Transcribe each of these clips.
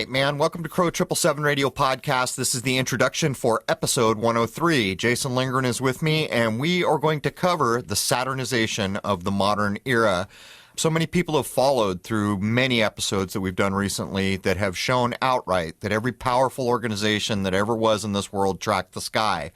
right, man. Welcome to Crow 777 Radio Podcast. This is the introduction for episode 103. Jason Lindgren is with me, and we are going to cover the Saturnization of the modern era. So many people have followed through many episodes that we've done recently that have shown outright that every powerful organization that ever was in this world tracked the sky.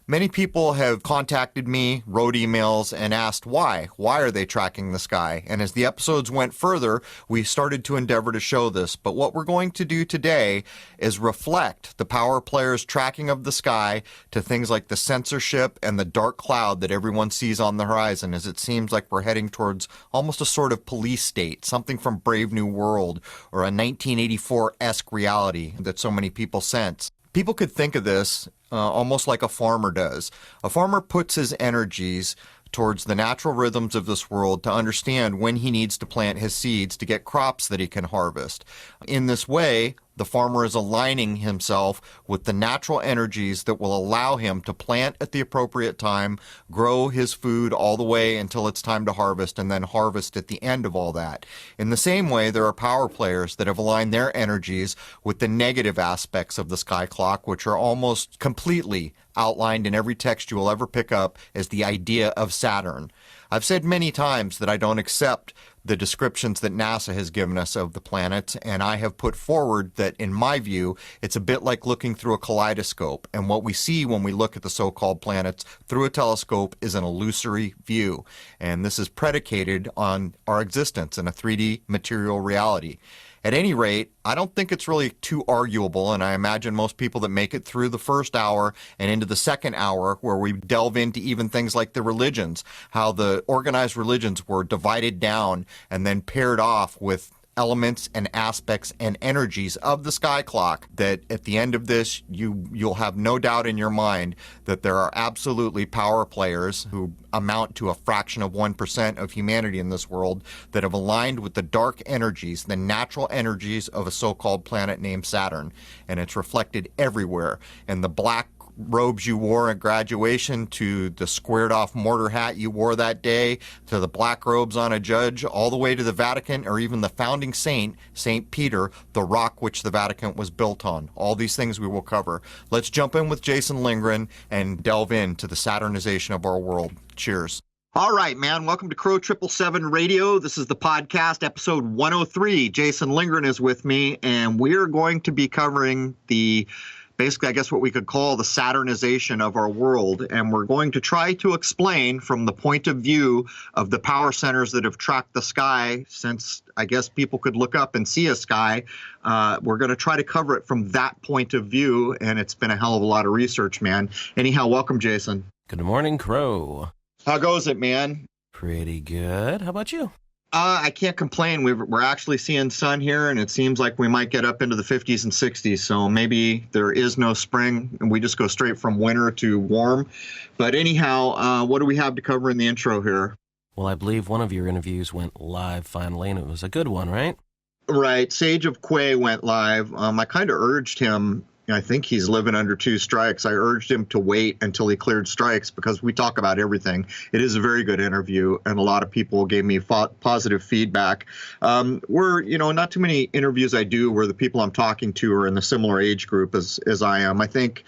Many people have contacted me, wrote emails, and asked why. Why are they tracking the sky? And as the episodes went further, we started to endeavor to show this. But what we're going to do today is reflect the power players' tracking of the sky to things like the censorship and the dark cloud that everyone sees on the horizon, as it seems like we're heading towards almost a sort of police state, something from Brave New World or a 1984-esque reality that so many people sense. People could think of this almost like a farmer does. A farmer puts his energies towards the natural rhythms of this world to understand when he needs to plant his seeds to get crops that he can harvest. In this way, the farmer is aligning himself with the natural energies that will allow him to plant at the appropriate time, grow his food all the way until it's time to harvest, and then harvest at the end of all that. In the same way, there are power players that have aligned their energies with the negative aspects of the sky clock, which are almost completely outlined in every text you will ever pick up as the idea of Saturn. I've said many times that I don't accept the descriptions that NASA has given us of the planets, and I have put forward that, in my view, it's a bit like looking through a kaleidoscope, and what we see when we look at the so-called planets through a telescope is an illusory view, and this is predicated on our existence in a 3D material reality. At any rate, I don't think it's really too arguable, and I imagine most people that make it through the first hour and into the second hour, where we delve into even things like the religions, how the organized religions were divided down and then paired off with elements and aspects and energies of the sky clock, that at the end of this, you'll have no doubt in your mind that there are absolutely power players who amount to a fraction of 1% of humanity in this world that have aligned with the dark energies, the natural energies of a so-called planet named Saturn. And it's reflected everywhere. And the black robes you wore at graduation, to the squared off mortar hat you wore that day, to the black robes on a judge, all the way to the Vatican, or even the founding saint, St. Peter, the rock which the Vatican was built on. All these things we will cover. Let's jump in with Jason Lindgren and delve into the Saturnization of our world. Cheers. All right, man. Welcome to Crow 777 Radio. This is the podcast, episode 103. Jason Lindgren is with me, and we're going to be covering basically, I guess what we could call the Saturnization of our world. And we're going to try to explain from the point of view of the power centers that have tracked the sky since, I guess, people could look up and see a sky. We're going to try to cover it from that point of view. And it's been a hell of a lot of research, man. Anyhow, welcome, Jason. Good morning, Crow. How goes it, man? Pretty good. How about you? I can't complain. We're actually seeing sun here, and it seems like we might get up into the 50s and 60s. So maybe there is no spring, and we just go straight from winter to warm. But anyhow, what do we have to cover in the intro here? Well, I believe one of your interviews went live finally, and it was a good one, right? Right. Sage of Quay went live. I kind of urged him. I think he's living under two strikes. I urged him to wait until he cleared strikes because we talk about everything. It is a very good interview, and a lot of people gave me positive feedback. Not too many interviews I do where the people I'm talking to are in the similar age group as I am. I think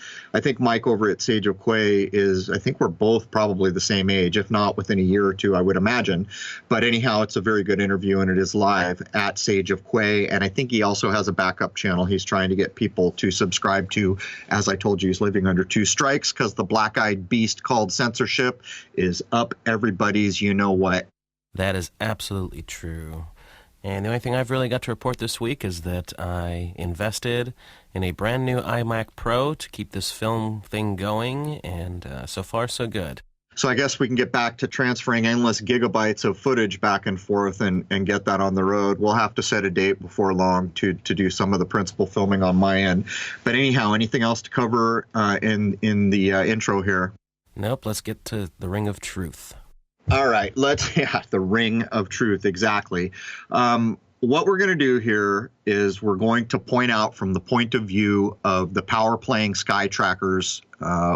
Mike over at Sage of Quay I think we're both probably the same age, if not within a year or two, I would imagine. But anyhow, it's a very good interview, and it is live at Sage of Quay. And I think he also has a backup channel he's trying to get people to subscribe to. As I told you, he's living under two strikes because the black-eyed beast called censorship is up everybody's you-know-what. That is absolutely true. And the only thing I've really got to report this week is that I invested in a brand new iMac Pro to keep this film thing going, and so far so good. So I guess we can get back to transferring endless gigabytes of footage back and forth and get that on the road. We'll have to set a date before long to do some of the principal filming on my end. But anyhow, anything else to cover in the intro here? Nope, let's get to the Ring of Truth. All right, the Ring of Truth, exactly. What we're going to do here is we're going to point out from the point of view of the power playing sky trackers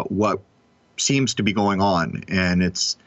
what seems to be going on, and it's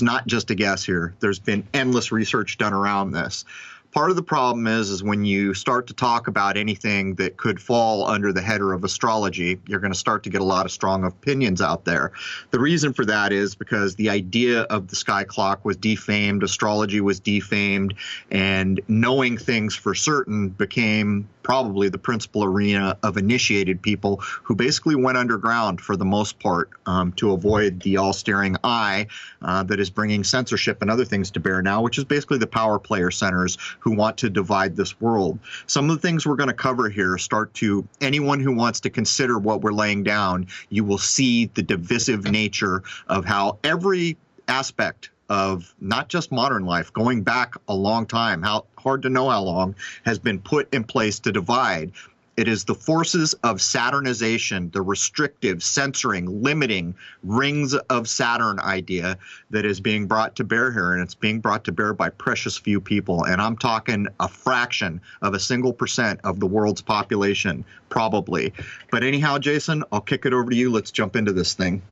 not just a guess here. There's been endless research done around this. Part of the problem is when you start to talk about anything that could fall under the header of astrology, you're going to start to get a lot of strong opinions out there. The reason for that is because the idea of the sky clock was defamed, astrology was defamed, and knowing things for certain became probably the principal arena of initiated people who basically went underground for the most part to avoid the all-staring eye that is bringing censorship and other things to bear now, which is basically the power player centers who want to divide this world. Some of the things we're going to cover here start to, anyone who wants to consider what we're laying down, you will see the divisive nature of how every aspect of not just modern life, going back a long time, how hard to know how long, has been put in place to divide. It is the forces of Saturnization, the restrictive, censoring, limiting rings of Saturn idea that is being brought to bear here, and it's being brought to bear by precious few people. And I'm talking a fraction of a single % of the world's population, probably. But anyhow, Jason, I'll kick it over to you. Let's jump into this thing.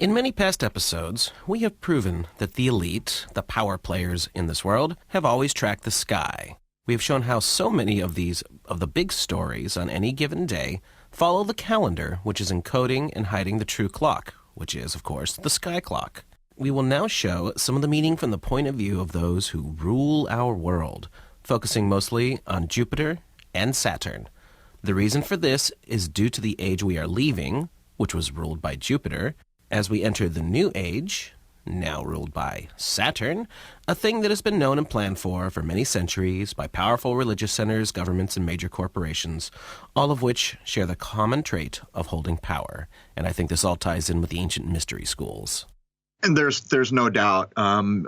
In many past episodes, we have proven that the elite, the power players in this world, have always tracked the sky. We have shown how so many of the big stories on any given day follow the calendar, which is encoding and hiding the true clock, which is, of course, the sky clock. We will now show some of the meaning from the point of view of those who rule our world, focusing mostly on Jupiter and Saturn. The reason for this is due to the age we are leaving, which was ruled by Jupiter, as we enter the new age, now ruled by Saturn, a thing that has been known and planned for many centuries by powerful religious centers, governments, and major corporations, all of which share the common trait of holding power. And I think this all ties in with the ancient mystery schools. And there's no doubt.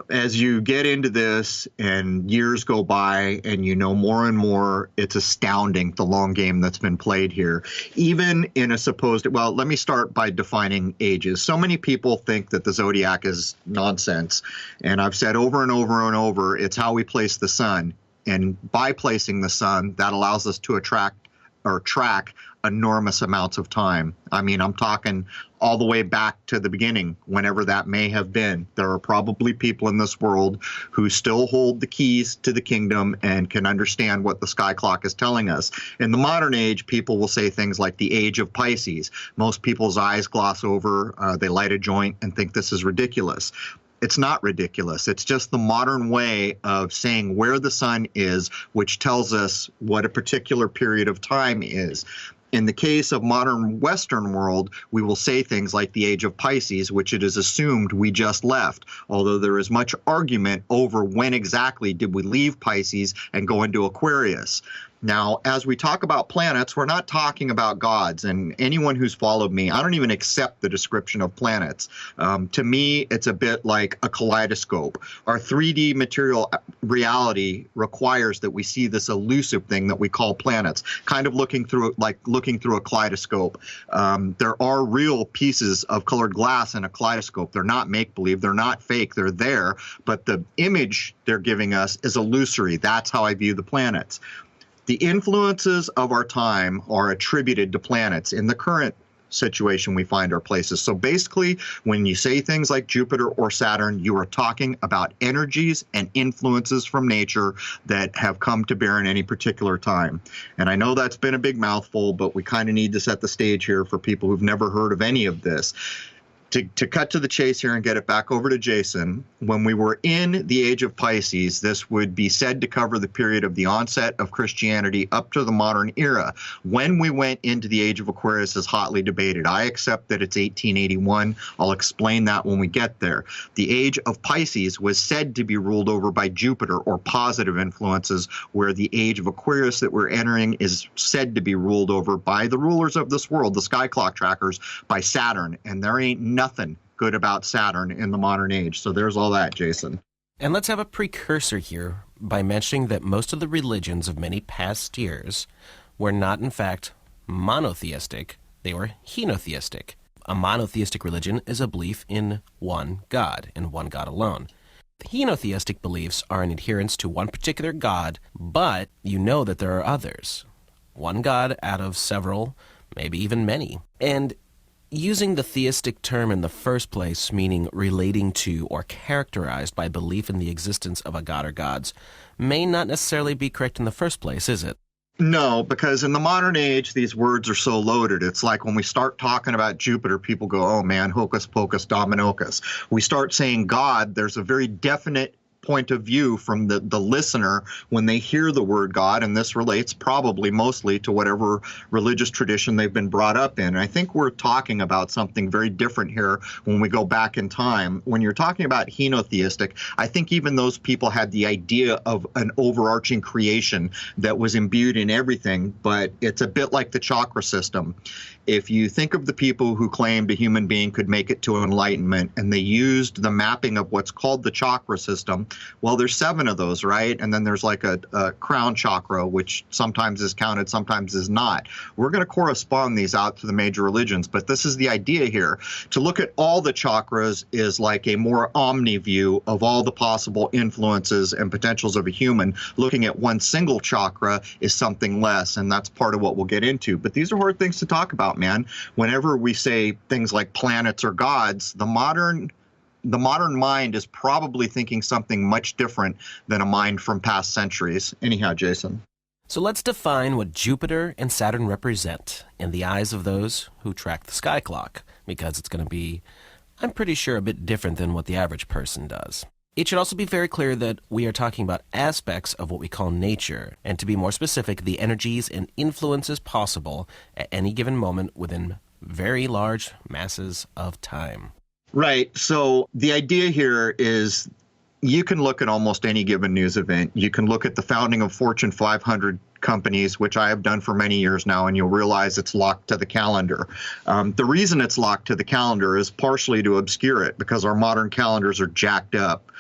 As you get into this and years go by and you know more and more, it's astounding the long game that's been played here. Even in a supposed, well, let me start by defining ages. So many people think that the zodiac is nonsense. And I've said over and over and over, it's how we place the sun. And by placing the sun, that allows us to attract or track enormous amounts of time. I mean, I'm talking all the way back to the beginning, whenever that may have been. There are probably people in this world who still hold the keys to the kingdom and can understand what the sky clock is telling us. In the modern age, people will say things like the age of Pisces. Most people's eyes gloss over, they light a joint and think this is ridiculous. It's not ridiculous. It's just the modern way of saying where the sun is, which tells us what a particular period of time is. In the case of modern Western world, we will say things like the age of Pisces, which it is assumed we just left, although there is much argument over when exactly did we leave Pisces and go into Aquarius. Now, as we talk about planets, we're not talking about gods. And anyone who's followed me, I don't even accept the description of planets. To me, it's a bit like a kaleidoscope. Our 3D material reality requires that we see this elusive thing that we call planets, kind of looking through a kaleidoscope. There are real pieces of colored glass in a kaleidoscope. They're not make-believe. They're not fake. They're there. But the image they're giving us is illusory. That's how I view the planets. The influences of our time are attributed to planets in the current situation we find our places. So basically, when you say things like Jupiter or Saturn, you are talking about energies and influences from nature that have come to bear in any particular time. And I know that's been a big mouthful, but we kind of need to set the stage here for people who've never heard of any of this. To cut to the chase here and get it back over to Jason, when we were in the age of Pisces, this would be said to cover the period of the onset of Christianity up to the modern era. When we went into the age of Aquarius is hotly debated. I accept that it's 1881. I'll explain that when we get there. The age of Pisces was said to be ruled over by Jupiter or positive influences, where the age of Aquarius that we're entering is said to be ruled over by the rulers of this world, the sky clock trackers, by Saturn. And there ain't nothing good about Saturn in the modern age. So there's all that, Jason. And let's have a precursor here by mentioning that most of the religions of many past years were not, in fact, monotheistic. They were henotheistic. A monotheistic religion is a belief in one God and one God alone. Henotheistic beliefs are an adherence to one particular God, but you know that there are others. One God out of several, maybe even many. And Using the theistic term in the first place, meaning relating to or characterized by belief in the existence of a god or gods, may not necessarily be correct in the first place, is it? No, because in the modern age, these words are so loaded. It's like when we start talking about Jupiter, people go, oh man, hocus pocus dominocus. We start saying God, there's a very definite point of view from the listener when they hear the word God, and this relates probably mostly to whatever religious tradition they've been brought up in. And I think we're talking about something very different here when we go back in time. When you're talking about henotheistic, I think even those people had the idea of an overarching creation that was imbued in everything, but it's a bit like the chakra system. If you think of the people who claimed a human being could make it to enlightenment, and they used the mapping of what's called the chakra system, well, there's 7 of those, right? And then there's like a crown chakra, which sometimes is counted, sometimes is not. We're going to correspond these out to the major religions, but this is the idea here. To look at all the chakras is like a more omni view of all the possible influences and potentials of a human. Looking at one single chakra is something less, and that's part of what we'll get into. But these are hard things to talk about, man. Whenever we say things like planets or gods, the modern mind is probably thinking something much different than a mind from past centuries. Anyhow, Jason. So let's define what Jupiter and Saturn represent in the eyes of those who track the sky clock, because it's going to be, I'm pretty sure, a bit different than what the average person does. It should also be very clear that we are talking about aspects of what we call nature, and to be more specific, the energies and influences possible at any given moment within very large masses of time. Right. So the idea here is you can look at almost any given news event. You can look at the founding of Fortune 500 companies, which I have done for many years now, and you'll realize it's locked to the calendar. The reason it's locked to the calendar is partially to obscure it, because our modern calendars are jacked up.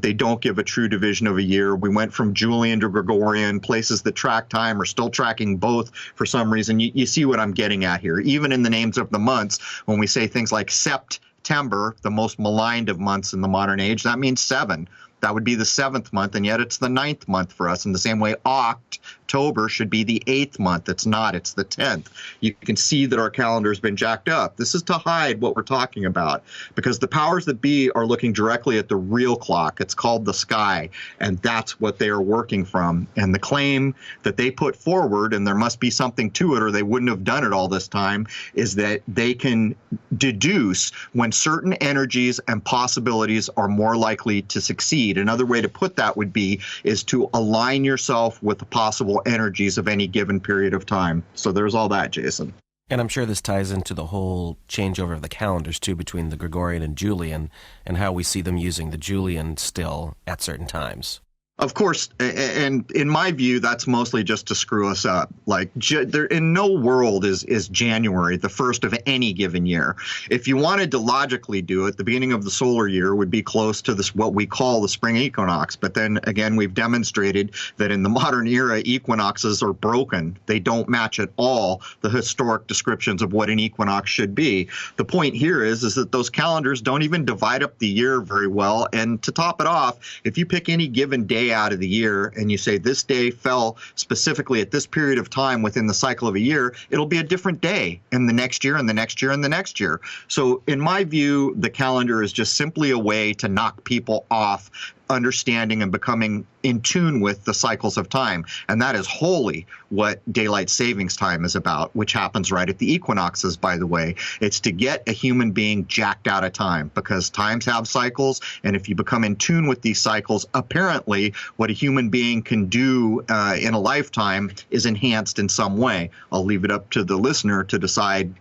They don't give a true division of a year. We went from Julian to Gregorian. Places that track time are still tracking both for some reason. You see what I'm getting at here. Even in the names of the months, when we say things like September, the most maligned of months in the modern age, that means 7. That would be the 7th month, and yet it's the 9th month for us. In the same way, October should be the 8th month. It's not. It's the 10th. You can see that our calendar's been jacked up. This is to hide what we're talking about, because the powers that be are looking directly at the real clock. It's called the sky, and that's what they are working from. And the claim that they put forward, and there must be something to it or they wouldn't have done it all this time, is that they can deduce when certain energies and possibilities are more likely to succeed. Another way to put that would be is to align yourself with the possible energies of any given period of time. So there's all that, Jason. And I'm sure this ties into the whole changeover of the calendars, too, between the Gregorian and Julian, and how we see them using the Julian still at certain times. Of course, and in my view, that's mostly just to screw us up. Like, there, in no world is January the first of any given year. If you wanted to logically do it, the beginning of the solar year would be close to this what we call the spring equinox. But then again, we've demonstrated that in the modern era, equinoxes are broken. They don't match at all the historic descriptions of what an equinox should be. The point here is that those calendars don't even divide up the year very well. And to top it off, if you pick any given day out of the year and you say this day fell specifically at this period of time within the cycle of a year, it'll be a different day in the next year and the next year and the next year. So in my view, the calendar is just simply a way to knock people off understanding and becoming in tune with the cycles of time. And that is wholly what daylight savings time is about, which happens right at the equinoxes, by the way. It's to get a human being jacked out of time, because times have cycles. And if you become in tune with these cycles, apparently what a human being can do in a lifetime is enhanced in some way. I'll leave it up to the listener to decide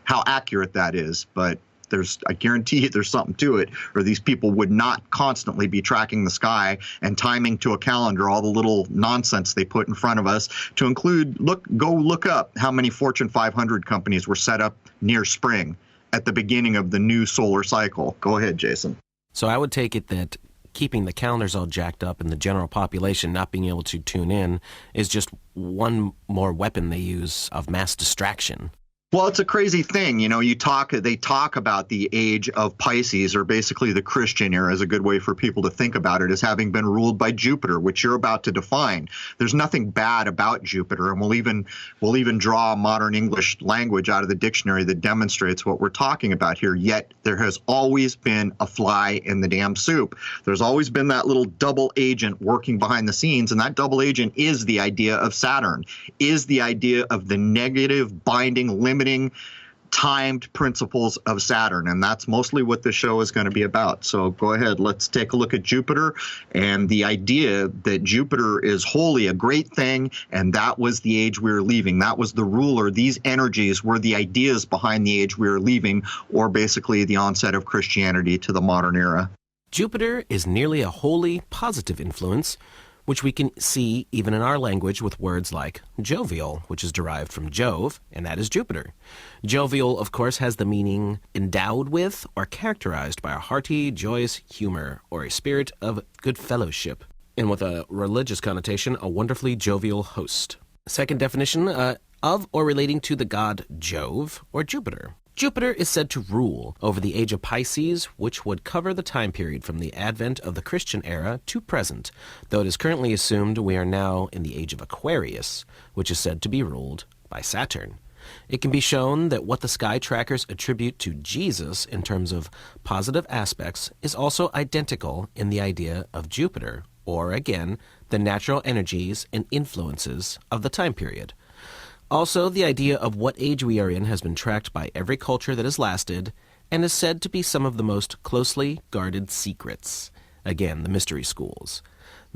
how accurate that is. But I guarantee there's something to it, or these people would not constantly be tracking the sky and timing to a calendar all the little nonsense they put in front of us, to include, go look up how many Fortune 500 companies were set up near spring at the beginning of the new solar cycle. Go ahead, Jason. So I would take it that keeping the calendars all jacked up and the general population not being able to tune in is just one more weapon they use of mass distraction. Well, it's a crazy thing. They talk about the age of Pisces, or basically the Christian era, is a good way for people to think about it, as having been ruled by Jupiter, which you're about to define. There's nothing bad about Jupiter, and we'll even draw modern English language out of the dictionary that demonstrates what we're talking about here. Yet there has always been a fly in the damn soup. There's always been that little double agent working behind the scenes, and that double agent is the idea of Saturn, is the idea of the negative, binding, limiting, timed principles of Saturn. And that's mostly what this show is going to be about. So go ahead, let's take a look at Jupiter and the idea that Jupiter is wholly a great thing, and that was the age we were leaving. That was the ruler. These energies were the ideas behind the age we were leaving, or basically the onset of Christianity to the modern era. Jupiter is nearly a wholly positive influence, which we can see even in our language with words like jovial, which is derived from Jove, and that is Jupiter. Jovial, of course, has the meaning endowed with or characterized by a hearty, joyous humor, or a spirit of good fellowship, and with a religious connotation, a wonderfully jovial host. Second definition, of or relating to the god Jove or Jupiter. Jupiter is said to rule over the age of Pisces, which would cover the time period from the advent of the Christian era to present, though it is currently assumed we are now in the age of Aquarius, which is said to be ruled by Saturn. It can be shown that what the sky trackers attribute to Jesus in terms of positive aspects is also identical in the idea of Jupiter, or again, the natural energies and influences of the time period. Also, the idea of what age we are in has been tracked by every culture that has lasted and is said to be some of the most closely guarded secrets. Again, the mystery schools.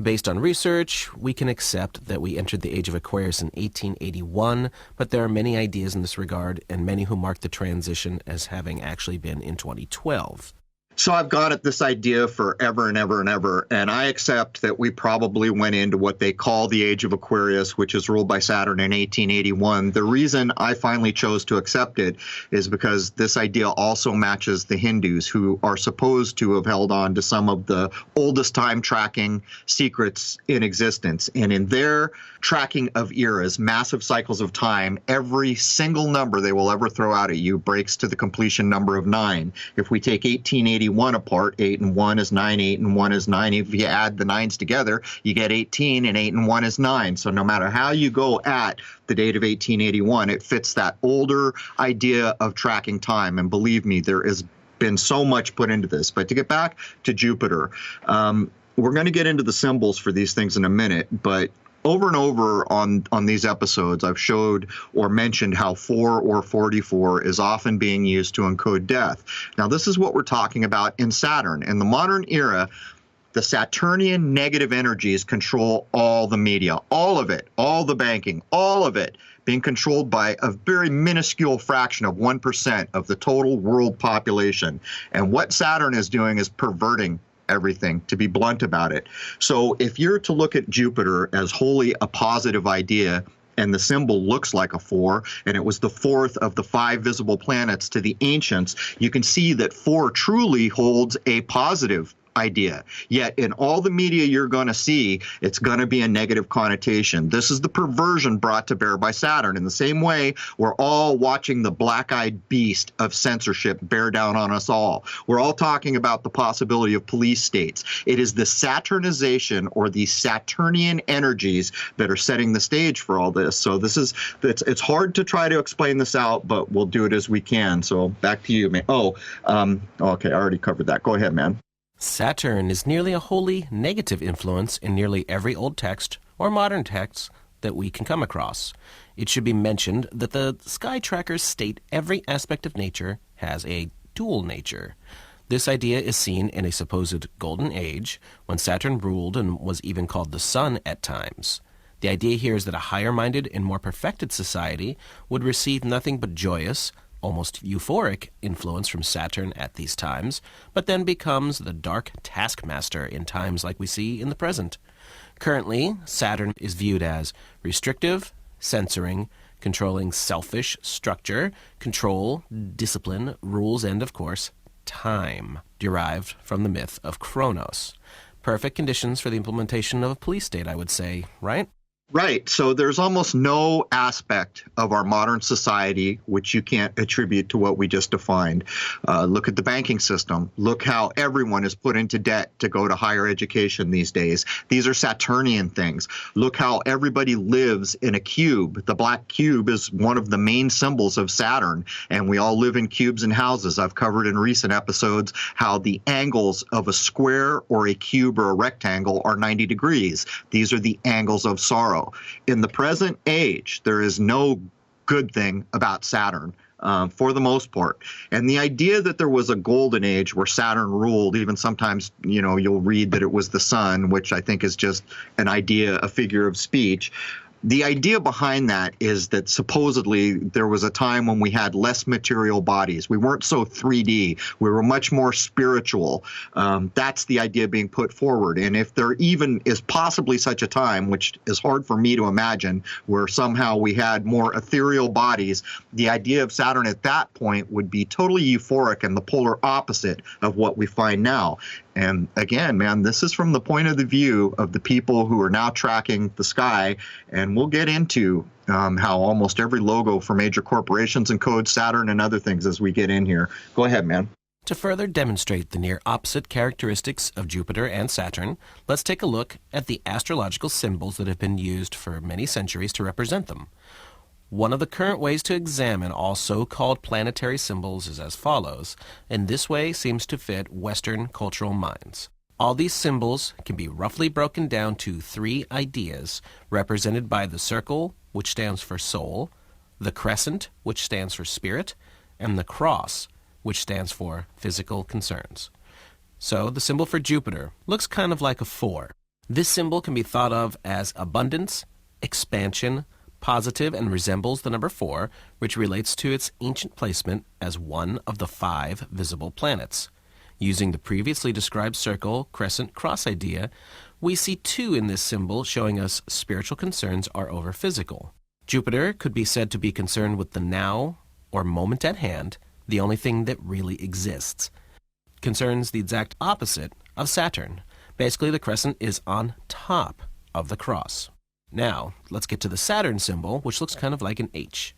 Based on research, we can accept that we entered the age of Aquarius in 1881, but there are many ideas in this regard, and many who mark the transition as having actually been in 2012. So I've got at this idea forever and ever and ever, and I accept that we probably went into what they call the age of Aquarius, which is ruled by Saturn in 1881. The reason I finally chose to accept it is because this idea also matches the Hindus, who are supposed to have held on to some of the oldest time tracking secrets in existence. And in their tracking of eras, massive cycles of time, every single number they will ever throw out at you breaks to the completion number of 9. If we take 1881 apart, 8 and 1 is 9, 8 and 1 is 9. If you add the 9s together, you get 18, and 8 and 1 is 9. So no matter how you go at the date of 1881, it fits that older idea of tracking time. And believe me, there has been so much put into this. But to get back to Jupiter, we're going to get into the symbols for these things in a minute, but over and over on these episodes, I've showed or mentioned how 4 or 44 is often being used to encode death. Now, this is what we're talking about in Saturn. In the modern era, the Saturnian negative energies control all the media, all of it, all the banking, all of it being controlled by a very minuscule fraction of 1% of the total world population. And what Saturn is doing is perverting everything, to be blunt about it. So if you're to look at Jupiter as wholly a positive idea, and the symbol looks like a 4, and it was the 4th of the 5 visible planets to the ancients, you can see that 4 truly holds a positive idea. Yet in all the media you're going to see, it's going to be a negative connotation. This is the perversion brought to bear by Saturn. In the same way, we're all watching the black-eyed beast of censorship bear down on us all. We're all talking about the possibility of police states. It is the Saturnization or the Saturnian energies that are setting the stage for all this. So it's hard to try to explain this out, but we'll do it as we can. So back to you, man. Okay, I already covered that. Go ahead, man. Saturn is nearly a wholly negative influence in nearly every old text or modern text that we can come across. It should be mentioned that the sky trackers state every aspect of nature has a dual nature. This idea is seen in a supposed golden age, when Saturn ruled and was even called the sun at times. The idea here is that a higher-minded and more perfected society would receive nothing but joyous, almost euphoric influence from Saturn at these times, but then becomes the dark taskmaster in times like we see in the present. Currently, Saturn is viewed as restrictive, censoring, controlling selfish structure, control, discipline, rules, and, of course, time, derived from the myth of Kronos. Perfect conditions for the implementation of a police state, I would say, right? Right. So there's almost no aspect of our modern society which you can't attribute to what we just defined. Look at the banking system. Look how everyone is put into debt to go to higher education these days. These are Saturnian things. Look how everybody lives in a cube. The black cube is one of the main symbols of Saturn, and we all live in cubes and houses. I've covered in recent episodes how the angles of a square or a cube or a rectangle are 90 degrees. These are the angles of sorrow. In the present age, there is no good thing about Saturn. For the most part. And the idea that there was a golden age where Saturn ruled, even sometimes, you'll read that it was the sun, which I think is just an idea, a figure of speech. The idea behind that is that supposedly there was a time when we had less material bodies. We weren't so 3D. We were much more spiritual. That's the idea being put forward. And if there even is possibly such a time, which is hard for me to imagine, where somehow we had more ethereal bodies, the idea of Saturn at that point would be totally euphoric and the polar opposite of what we find now. And again, man, this is from the point of the view of the people who are now tracking the sky. And we'll get into how almost every logo for major corporations encodes Saturn and other things as we get in here. Go ahead, man. To further demonstrate the near opposite characteristics of Jupiter and Saturn, let's take a look at the astrological symbols that have been used for many centuries to represent them. One of the current ways to examine all so-called planetary symbols is as follows, and this way seems to fit Western cultural minds. All these symbols can be roughly broken down to 3 ideas, represented by the circle, which stands for soul, the crescent, which stands for spirit, and the cross, which stands for physical concerns. So the symbol for Jupiter looks kind of like a 4. This symbol can be thought of as abundance, expansion, positive, and resembles the number 4, which relates to its ancient placement as one of the 5 visible planets. Using the previously described circle, crescent, cross idea, we see 2 in this symbol, showing us spiritual concerns are over physical. Jupiter could be said to be concerned with the now, or moment at hand, the only thing that really exists. Concerns the exact opposite of Saturn. Basically, the crescent is on top of the cross. Now, let's get to the Saturn symbol, which looks kind of like an H.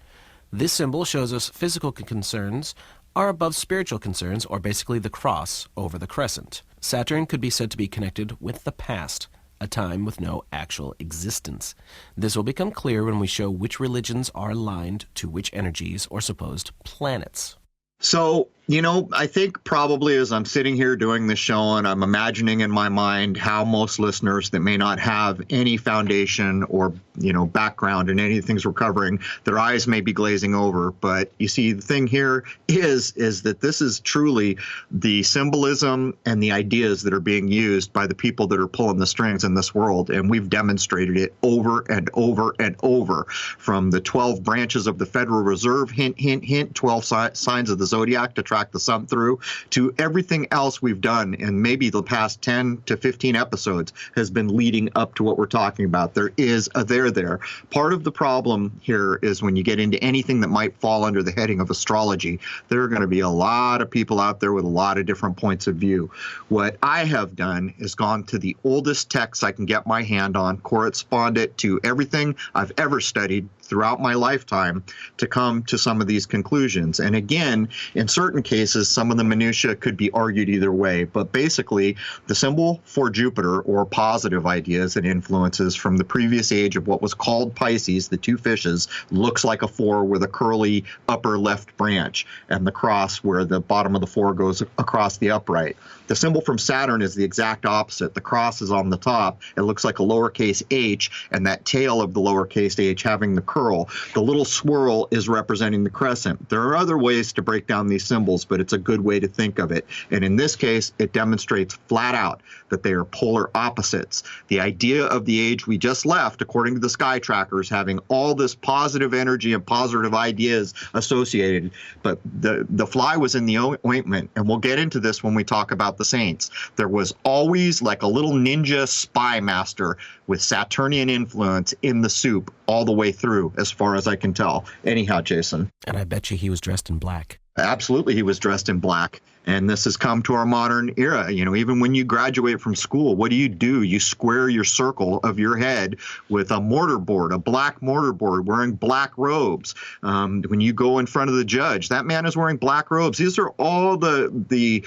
This symbol shows us physical concerns are above spiritual concerns, or basically the cross over the crescent. Saturn could be said to be connected with the past, a time with no actual existence. This will become clear when we show which religions are aligned to which energies or supposed planets. So, I think probably as I'm sitting here doing this show and I'm imagining in my mind how most listeners that may not have any foundation or, background in any of the things we're covering, their eyes may be glazing over. But you see, the thing here is that this is truly the symbolism and the ideas that are being used by the people that are pulling the strings in this world. And we've demonstrated it over and over and over, from the 12 branches of the Federal Reserve, hint, hint, hint, 12 signs of the zodiac to track the sun through, to everything else we've done in maybe the past 10 to 15 episodes has been leading up to what we're talking about. There is a there. Part of the problem here is when you get into anything that might fall under the heading of astrology, there are going to be a lot of people out there with a lot of different points of view. What I have done is gone to the oldest texts I can get my hand on, corresponded to everything I've ever studied throughout my lifetime to come to some of these conclusions. And again, in certain cases, some of the minutiae could be argued either way. But basically, the symbol for Jupiter, or positive ideas and influences from the previous age of what was called Pisces, the 2 fishes, looks like a 4 with a curly upper left branch, and the cross where the bottom of the 4 goes across the upright. The symbol from Saturn is the exact opposite. The cross is on the top. It looks like a lowercase h, and that tail of the lowercase h having the curl. The little swirl is representing the crescent. There are other ways to break down these symbols, but it's a good way to think of it. And in this case, it demonstrates flat out that they are polar opposites. The idea of the age we just left, according to the sky trackers, having all this positive energy and positive ideas associated, but the fly was in the ointment, and we'll get into this when we talk about the saints. There was always like a little ninja spy master with Saturnian influence in the soup all the way through, as far as I can tell. Anyhow, Jason. And I bet you he was dressed in black. Absolutely, he was dressed in black. And this has come to our modern era. Even when you graduate from school, what do? You square your circle of your head with a mortar board, a black mortar board, wearing black robes. When you go in front of the judge, that man is wearing black robes. These are all the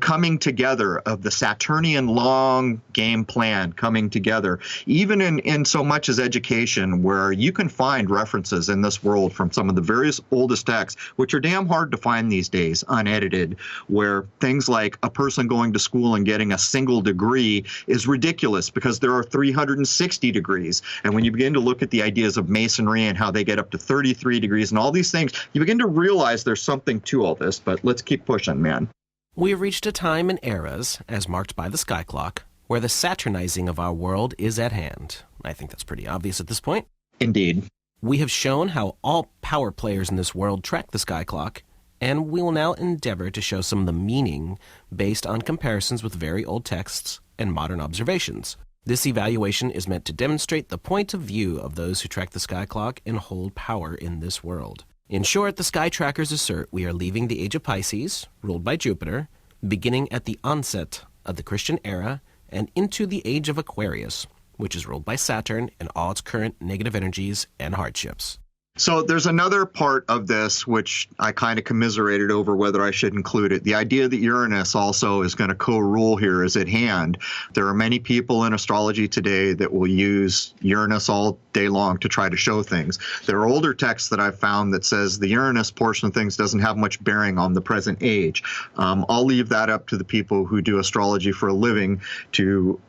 coming together of the Saturnian long game plan coming together, even in so much as education, where you can find references in this world from some of the various oldest texts, which are damn hard to find these days, unedited, where things like a person going to school and getting a single degree is ridiculous because there are 360 degrees. And when you begin to look at the ideas of masonry and how they get up to 33 degrees and all these things, you begin to realize there's something to all this. But let's keep pushing, man. We have reached a time and eras, as marked by the sky clock, where the Saturnizing of our world is at hand. I think that's pretty obvious at this point. Indeed. We have shown how all power players in this world track the sky clock, and we will now endeavor to show some of the meaning based on comparisons with very old texts and modern observations. This evaluation is meant to demonstrate the point of view of those who track the sky clock and hold power in this world. In short, the sky trackers assert we are leaving the age of Pisces, ruled by Jupiter, beginning at the onset of the Christian era, and into the age of Aquarius, which is ruled by Saturn and all its current negative energies and hardships. So there's another part of this which I kind of commiserated over whether I should include it. The idea that Uranus also is going to co-rule here is at hand. There are many people in astrology today that will use Uranus all day long to try to show things. There are older texts that I've found that says the Uranus portion of things doesn't have much bearing on the present age. I'll leave that up to the people who do astrology for a living to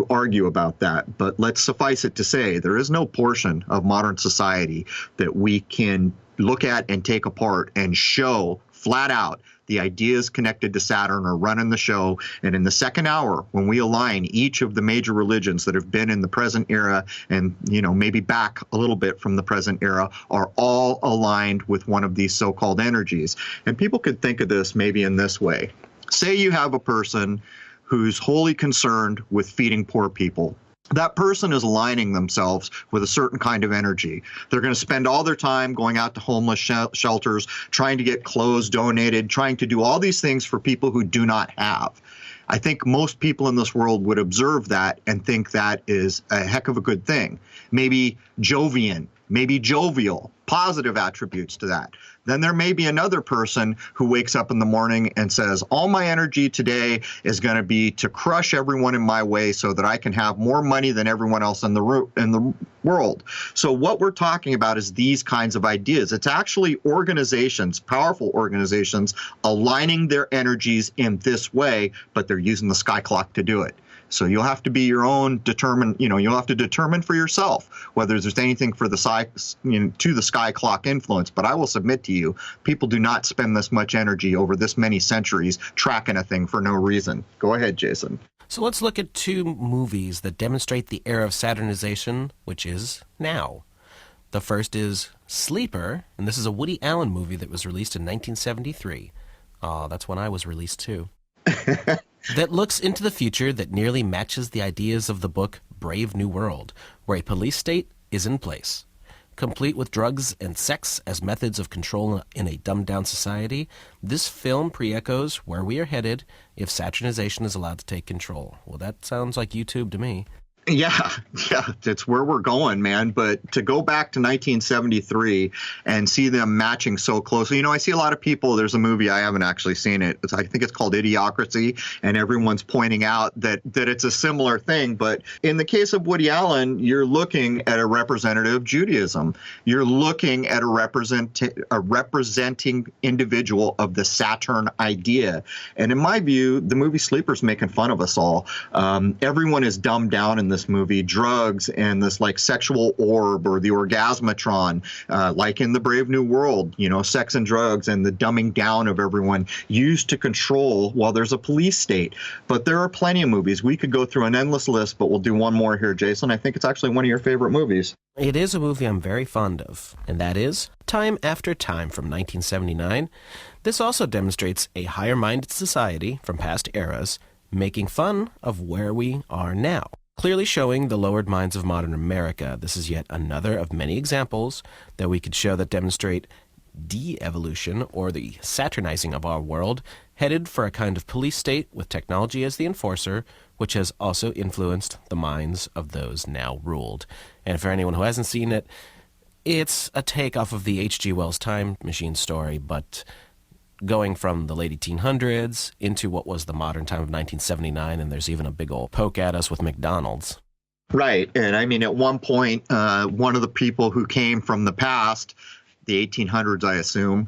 argue about that. But let's suffice it to say there is no portion of modern society that we can look at and take apart and show flat out the ideas connected to Saturn are running the show. And in the second hour, when we align each of the major religions that have been in the present era and, maybe back a little bit from the present era, are all aligned with one of these so-called energies. And people could think of this maybe in this way. Say you have a person who's wholly concerned with feeding poor people. That person is aligning themselves with a certain kind of energy. They're going to spend all their time going out to homeless shelters, trying to get clothes donated, trying to do all these things for people who do not have. I think most people in this world would observe that and think that is a heck of a good thing. Maybe Jovian, maybe jovial, positive attributes to that. Then there may be another person who wakes up in the morning and says, all my energy today is going to be to crush everyone in my way so that I can have more money than everyone else in the world. So what we're talking about is these kinds of ideas. It's actually organizations, powerful organizations, aligning their energies in this way, but they're using the sky clock to do it. So you'll have to be your own you'll have to determine for yourself whether there's anything for the to the sky clock influence. But I will submit to you, people do not spend this much energy over this many centuries tracking a thing for no reason. Go ahead, Jason. So let's look at two movies that demonstrate the era of Saturnization, which is now. The first is Sleeper, and this is a Woody Allen movie that was released in 1973. Oh, that's when I was released too. That looks into the future that nearly matches the ideas of the book Brave New World, where a police state is in place. Complete with drugs and sex as methods of control in a dumbed-down society, this film pre-echoes where we are headed if Saturnization is allowed to take control. Well, that sounds like YouTube to me. Yeah, that's where we're going, man. But to go back to 1973 and see them matching so closely, I see a lot of people, there's a movie, I haven't actually seen it. I think it's called Idiocracy, and everyone's pointing out that it's a similar thing. But in the case of Woody Allen, you're looking at a representative Judaism. You're looking at a representing individual of the Saturn idea. And in my view, the movie Sleeper's making fun of us all. Everyone is dumbed down in this movie, drugs and this like sexual orb or the orgasmatron, like in the Brave New World, sex and drugs and the dumbing down of everyone used to control while there's a police state. But there are plenty of movies. We could go through an endless list, but we'll do one more here, Jason. I think it's actually one of your favorite movies. It is a movie I'm very fond of, and that is Time After Time from 1979. This also demonstrates a higher-minded society from past eras, making fun of where we are now. Clearly showing the lowered minds of modern America, this is yet another of many examples that we could show that demonstrate de-evolution, or the Saturnizing of our world, headed for a kind of police state with technology as the enforcer, which has also influenced the minds of those now ruled. And for anyone who hasn't seen it, it's a takeoff of the H.G. Wells Time Machine story, but going from the late 1800s into what was the modern time of 1979, and there's even a big old poke at us with McDonald's. Right. And I mean, at one point, one of the people who came from the past, the 1800s, I assume,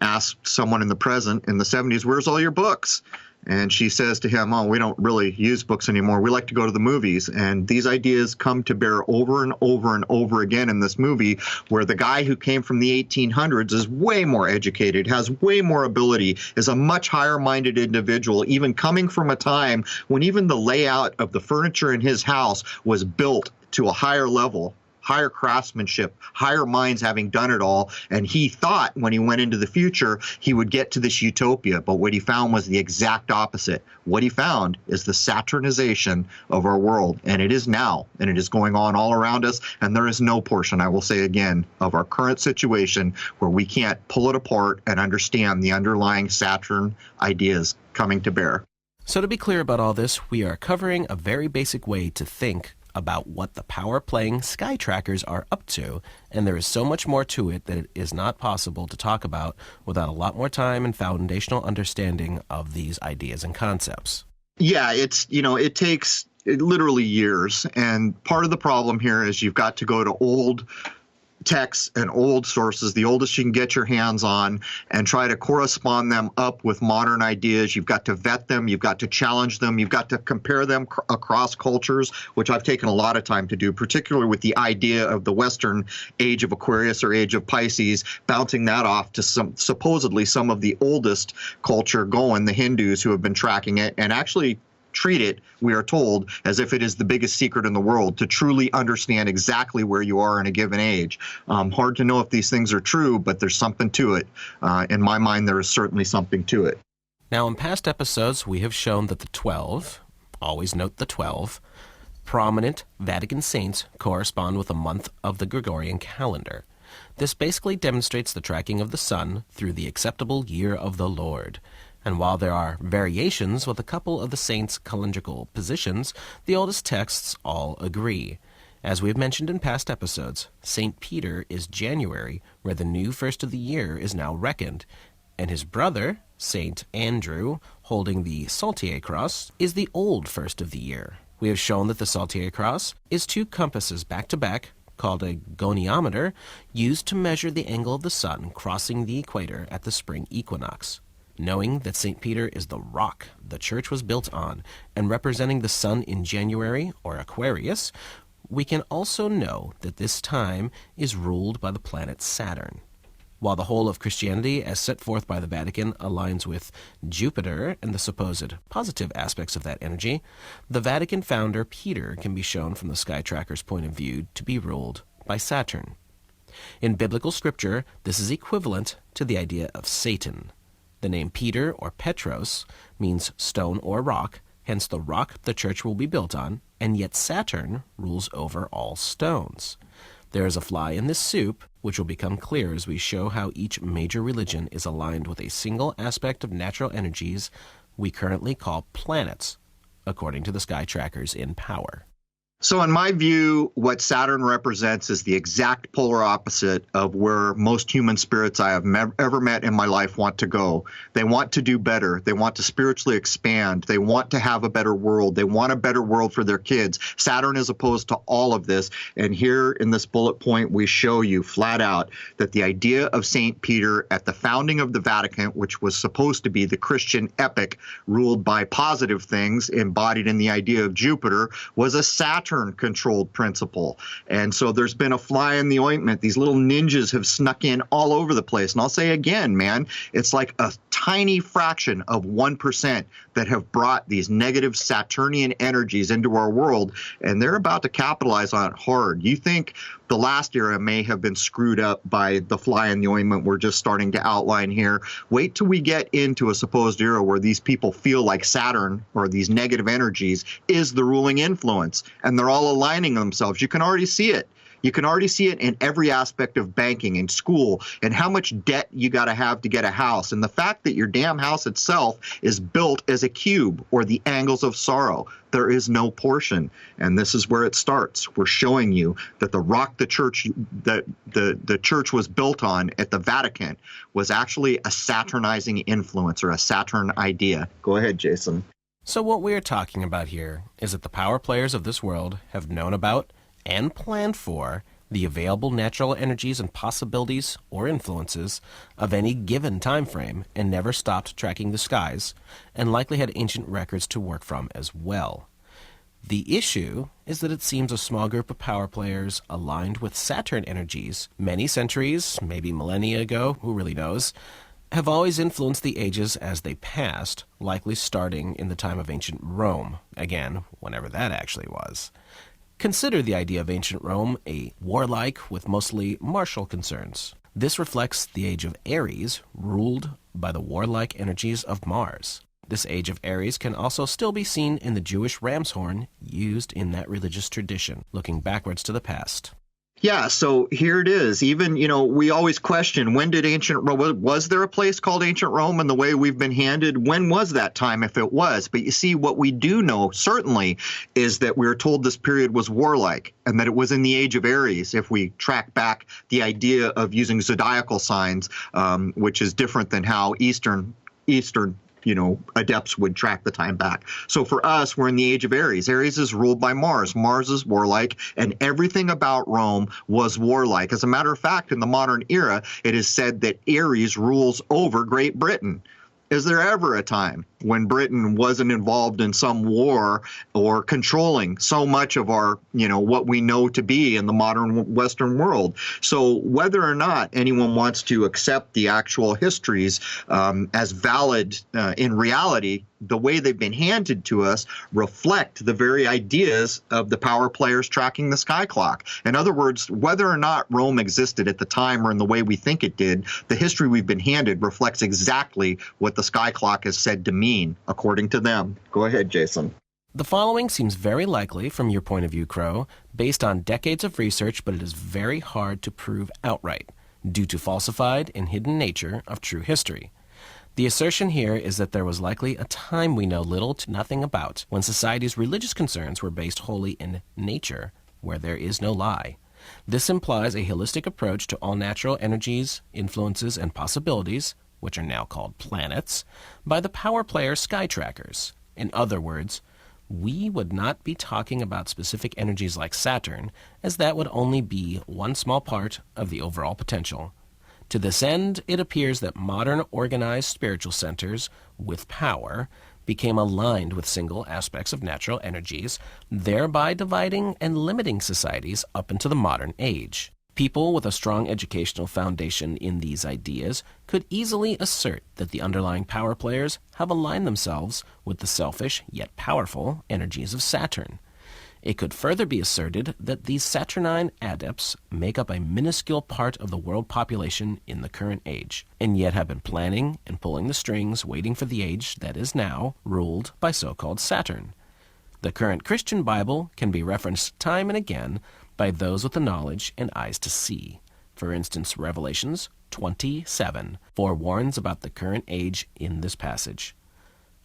asked someone in the present, in the 70s, where's all your books? And she says to him, oh, we don't really use books anymore. We like to go to the movies. And these ideas come to bear over and over and over again in this movie, where the guy who came from the 1800s is way more educated, has way more ability, is a much higher-minded individual, even coming from a time when even the layout of the furniture in his house was built to a higher level, higher craftsmanship, higher minds having done it all. And he thought when he went into the future, he would get to this utopia. But what he found was the exact opposite. What he found is the Saturnization of our world. And it is now. And it is going on all around us. And there is no portion, I will say again, of our current situation where we can't pull it apart and understand the underlying Saturn ideas coming to bear. So to be clear about all this, we are covering a very basic way to think about what the power-playing sky trackers are up to, and there is so much more to it that it is not possible to talk about without a lot more time and foundational understanding of these ideas and concepts. Yeah, it takes literally years, and part of the problem here is you've got to go to old texts and old sources, the oldest you can get your hands on, and try to correspond them up with modern ideas. You've got to vet them. You've got to challenge them. You've got to compare them across cultures, which I've taken a lot of time to do, particularly with the idea of the Western age of Aquarius or age of Pisces, bouncing that off to supposedly some of the oldest culture going, the Hindus who have been tracking it, and actually treat it, we are told, as if it is the biggest secret in the world to truly understand exactly where you are in a given age. Hard to know if these things are true, but there's something to it. In my mind, there is certainly something to it. Now, in past episodes, we have shown that the 12, always note the 12, prominent Vatican saints correspond with a month of the Gregorian calendar. This basically demonstrates the tracking of the sun through the acceptable year of the Lord. And while there are variations with a couple of the saints' calendrical positions, the oldest texts all agree. As we have mentioned in past episodes, St. Peter is January, where the new first of the year is now reckoned, and his brother, St. Andrew, holding the Saltire cross, is the old first of the year. We have shown that the Saltire cross is two compasses back-to-back, called a goniometer, used to measure the angle of the sun crossing the equator at the spring equinox. Knowing that St. Peter is the rock the church was built on, and representing the sun in January, or Aquarius, we can also know that this time is ruled by the planet Saturn. While the whole of Christianity, as set forth by the Vatican, aligns with Jupiter and the supposed positive aspects of that energy, the Vatican founder Peter can be shown from the sky tracker's point of view to be ruled by Saturn. In biblical scripture, this is equivalent to the idea of Satan. The name Peter, or Petros, means stone or rock, hence the rock the church will be built on, and yet Saturn rules over all stones. There is a fly in this soup, which will become clear as we show how each major religion is aligned with a single aspect of natural energies we currently call planets, according to the sky trackers in power. So in my view, what Saturn represents is the exact polar opposite of where most human spirits I have ever met in my life want to go. They want to do better. They want to spiritually expand. They want to have a better world. They want a better world for their kids. Saturn is opposed to all of this. And here in this bullet point, we show you flat out that the idea of St. Peter at the founding of the Vatican, which was supposed to be the Christian epic ruled by positive things embodied in the idea of Jupiter, was a Saturn-controlled principle. And so there's been a fly in the ointment. These little ninjas have snuck in all over the place. And I'll say again, man, it's like a tiny fraction of 1% that have brought these negative Saturnian energies into our world, and they're about to capitalize on it hard. You think the last era may have been screwed up by the fly in the ointment we're just starting to outline here. Wait till we get into a supposed era where these people feel like Saturn, or these negative energies, is the ruling influence. And they're all aligning themselves. You can already see it. You can already see it in every aspect of banking and school and how much debt you got to have to get a house. And the fact that your damn house itself is built as a cube or the angles of sorrow. There is no portion. And this is where it starts. We're showing you that the rock the church was built on at the Vatican was actually a Saturnizing influence or a Saturn idea. Go ahead, Jason. So what we are talking about here is that the power players of this world have known about and planned for the available natural energies and possibilities or influences of any given time frame and never stopped tracking the skies, and likely had ancient records to work from as well. The issue is that it seems a small group of power players aligned with Saturn energies many centuries, maybe millennia ago, who really knows, have always influenced the ages as they passed, likely starting in the time of ancient Rome, again, whenever that actually was. Consider the idea of ancient Rome a warlike with mostly martial concerns. This reflects the age of Aries, ruled by the warlike energies of Mars. This age of Aries can also still be seen in the Jewish ram's horn used in that religious tradition, looking backwards to the past. Yeah, so here it is. Even, we always question, when did ancient Rome, was there a place called ancient Rome in the way we've been handed? When was that time, if it was? But you see, what we do know, certainly, is that we were told this period was warlike and that it was in the age of Aries, if we track back the idea of using zodiacal signs, which is different than how Eastern adepts would track the time back. So for us, we're in the age of Aries. Aries is ruled by Mars. Mars is warlike, and everything about Rome was warlike. As a matter of fact, in the modern era, it is said that Aries rules over Great Britain. Is there ever a time when Britain wasn't involved in some war or controlling so much of our, what we know to be in the modern Western world? So whether or not anyone wants to accept the actual histories as valid in reality, the way they've been handed to us reflect the very ideas of the power players tracking the sky clock. In other words, whether or not Rome existed at the time or in the way we think it did, the history we've been handed reflects exactly what the sky clock is said to mean, according to them. Go ahead, Jason. The following seems very likely from your point of view, Crow, based on decades of research, but it is very hard to prove outright, due to falsified and hidden nature of true history. The assertion here is that there was likely a time we know little to nothing about, when society's religious concerns were based wholly in nature, where there is no lie. This implies a holistic approach to all natural energies, influences, and possibilities, which are now called planets, by the power player sky trackers. In other words, we would not be talking about specific energies like Saturn, as that would only be one small part of the overall potential. To this end, it appears that modern organized spiritual centers with power became aligned with single aspects of natural energies, thereby dividing and limiting societies up into the modern age. People with a strong educational foundation in these ideas could easily assert that the underlying power players have aligned themselves with the selfish yet powerful energies of Saturn. It could further be asserted that these Saturnine adepts make up a minuscule part of the world population in the current age, and yet have been planning and pulling the strings waiting for the age that is now ruled by so-called Saturn. The current Christian Bible can be referenced time and again by those with the knowledge and eyes to see. For instance, Revelations 27 forewarns about the current age in this passage.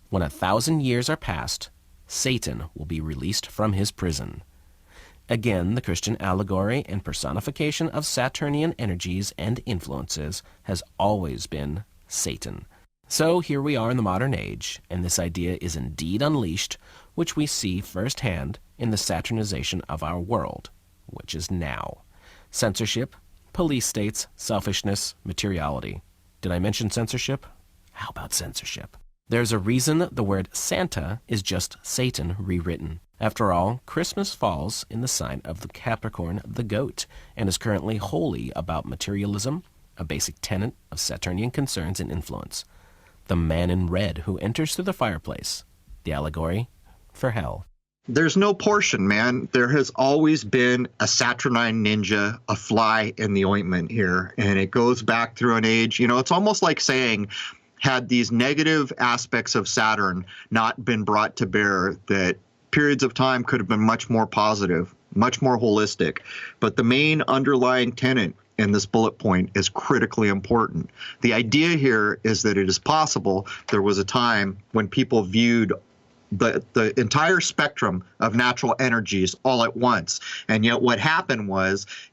When 1,000 years are past, Satan will be released from his prison. Again, the Christian allegory and personification of Saturnian energies and influences has always been Satan. So here we are in the modern age, and this idea is indeed unleashed, which we see firsthand in the Saturnization of our world, which is now. Censorship, police states, selfishness, materiality. Did I mention censorship? How about censorship? There's a reason the word Santa is just Satan rewritten. After all, Christmas falls in the sign of the Capricorn, the goat, and is currently wholly about materialism, a basic tenet of Saturnian concerns and influence. The man in red who enters through the fireplace, the allegory for hell. There's no portion, man. There has always been a Saturnine ninja, a fly in the ointment here, and it goes back through an age. It's almost like saying, had these negative aspects of Saturn not been brought to bear, that periods of time could have been much more positive, much more holistic. But the main underlying tenet in this bullet point is critically important. The idea here is that it is possible there was a time when people viewed the entire spectrum of natural energies all at once. And yet what happened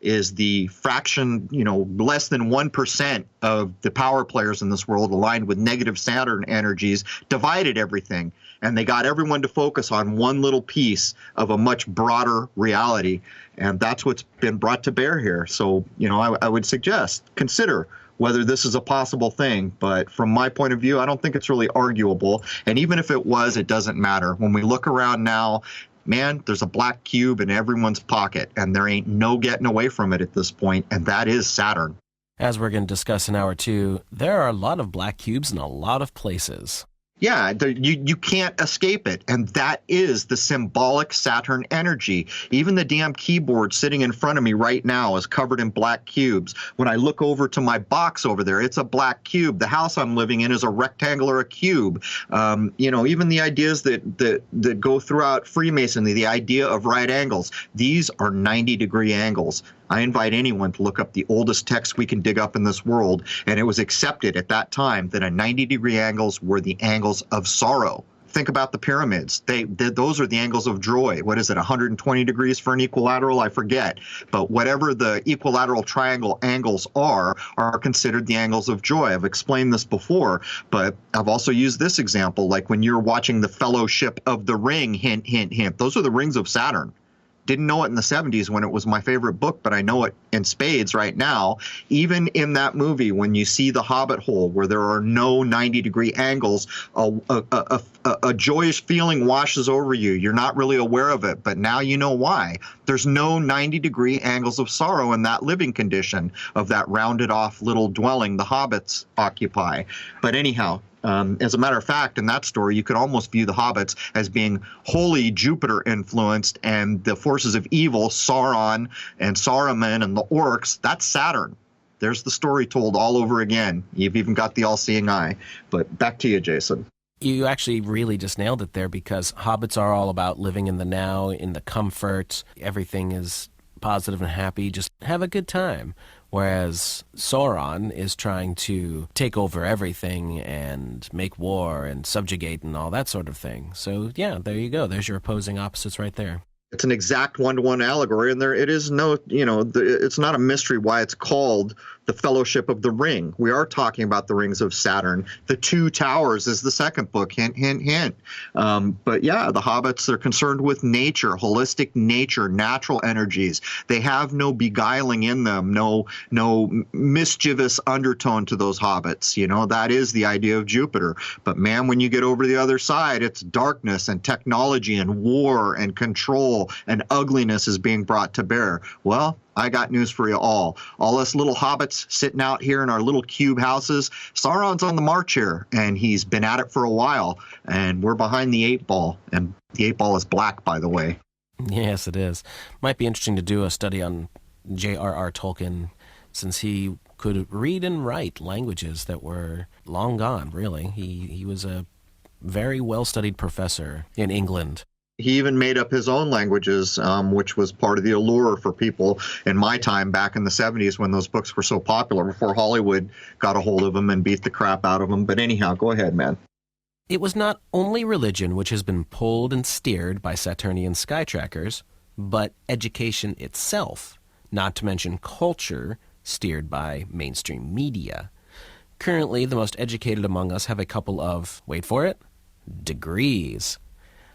is the fraction, less than 1% of the power players in this world aligned with negative Saturn energies divided everything. And they got everyone to focus on one little piece of a much broader reality. And that's what's been brought to bear here. So, I would suggest, consider whether this is a possible thing. But from my point of view, I don't think it's really arguable. And even if it was, it doesn't matter. When we look around now, man, there's a black cube in everyone's pocket, and there ain't no getting away from it at this point, and that is Saturn. As we're going to discuss in hour 2, there are a lot of black cubes in a lot of places. Yeah, you can't escape it. And that is the symbolic Saturn energy. Even the damn keyboard sitting in front of me right now is covered in black cubes. When I look over to my box over there, it's a black cube. The house I'm living in is a rectangle or a cube. Even the ideas that go throughout Freemasonry, the idea of right angles, these are 90-degree angles. I invite anyone to look up the oldest text we can dig up in this world, and it was accepted at that time that 90-degree angles were the angles of sorrow. Think about the pyramids. Those are the angles of joy. What is it, 120 degrees for an equilateral? I forget. But whatever the equilateral triangle angles are considered the angles of joy. I've explained this before, but I've also used this example, like when you're watching The Fellowship of the Ring, hint, hint, hint. Those are the rings of Saturn. Didn't know it in the 70s when it was my favorite book, but I know it in spades right now. Even in that movie, when you see the Hobbit hole where there are no 90-degree angles, a joyous feeling washes over you. You're not really aware of it, but now you know why. There's no 90-degree angles of sorrow in that living condition of that rounded off little dwelling the hobbits occupy. But anyhow, as a matter of fact, in that story, you could almost view the hobbits as being wholly Jupiter influenced, and the forces of evil, Sauron and Saruman and the orcs, that's Saturn. There's the story told all over again. You've even got the all-seeing eye. But back to you, Jason. You actually really just nailed it there, because hobbits are all about living in the now, in the comfort. Everything is positive and happy. Just have a good time. Whereas Sauron is trying to take over everything and make war and subjugate and all that sort of thing. So, yeah, there you go. There's your opposing opposites right there. It's an exact one-to-one allegory, and it is no, it's not a mystery why it's called the Fellowship of the Ring. We are talking about the rings of Saturn. The Two Towers is the second book, hint, hint, hint. But yeah, the hobbits are concerned with nature, holistic nature, natural energies. They have no beguiling in them, no mischievous undertone to those hobbits. That is the idea of Jupiter. But man, when you get over the other side, it's darkness and technology and war and control and ugliness is being brought to bear. Well, I got news for you all. All us little hobbits sitting out here in our little cube houses, Sauron's on the march here, and he's been at it for a while, and we're behind the 8 ball, and the 8 ball is black, by the way. Yes, it is. Might be interesting to do a study on J.R.R. Tolkien, since he could read and write languages that were long gone, really. He was a very well-studied professor in England. He even made up his own languages, which was part of the allure for people in my time back in the 70s when those books were so popular, before Hollywood got a hold of them and beat the crap out of them. But anyhow, go ahead, man. It was not only religion which has been pulled and steered by Saturnian sky trackers, but education itself, not to mention culture, steered by mainstream media. Currently, the most educated among us have a couple of, wait for it, degrees.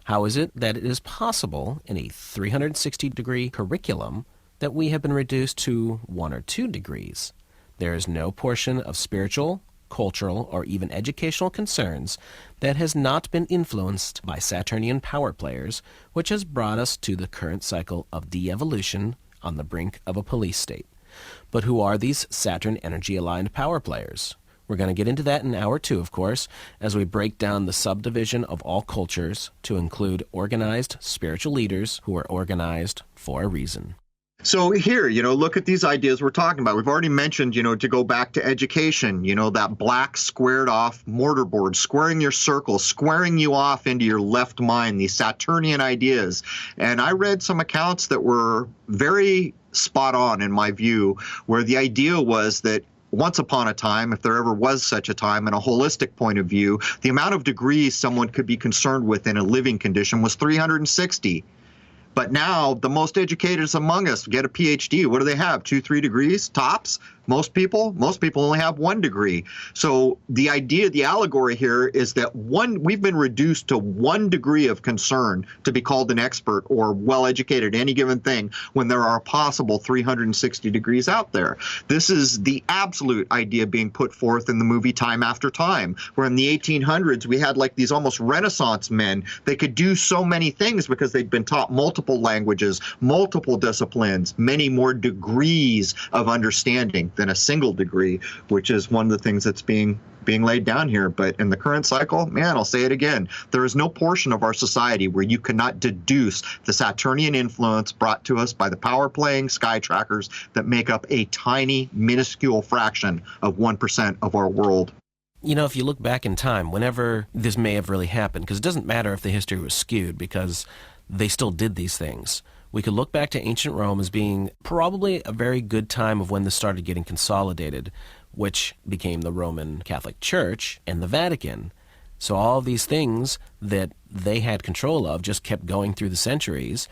How is it that it is possible in a 360-degree curriculum that we have been reduced to 1 or 2 degrees? There is no portion of spiritual, cultural, or even educational concerns that has not been influenced by Saturnian power players, which has brought us to the current cycle of de-evolution on the brink of a police state. But who are these Saturn energy-aligned power players? We're going to get into that in hour 2, of course, as we break down the subdivision of all cultures to include organized spiritual leaders who are organized for a reason. So here, look at these ideas we're talking about. We've already mentioned, to go back to education, that black squared off mortarboard, squaring your circle, squaring you off into your left mind, these Saturnian ideas. And I read some accounts that were very spot on in my view, where the idea was that once upon a time, if there ever was such a time, in a holistic point of view, the amount of degrees someone could be concerned with in a living condition was 360. But now the most educated among us get a PhD. What do they have? 2, 3 degrees tops? Most people only have 1 degree. So the idea, the allegory here is that we've been reduced to 1 degree of concern to be called an expert or well-educated in any given thing when there are a possible 360 degrees out there. This is the absolute idea being put forth in the movie Time After Time, where in the 1800s we had like these almost Renaissance men. They could do so many things because they'd been taught multiple languages, multiple disciplines, many more degrees of understanding than a single degree, which is one of the things that's being laid down here. But in the current cycle, man, I'll say it again, there is no portion of our society where you cannot deduce the Saturnian influence brought to us by the power-playing sky trackers that make up a tiny, minuscule fraction of 1% of our world. If you look back in time, whenever this may have really happened, because it doesn't matter if the history was skewed, because they still did these things. We could look back to ancient Rome as being probably a very good time of when this started getting consolidated, which became the Roman Catholic Church and the Vatican. So all of these things that they had control of just kept going through the centuries.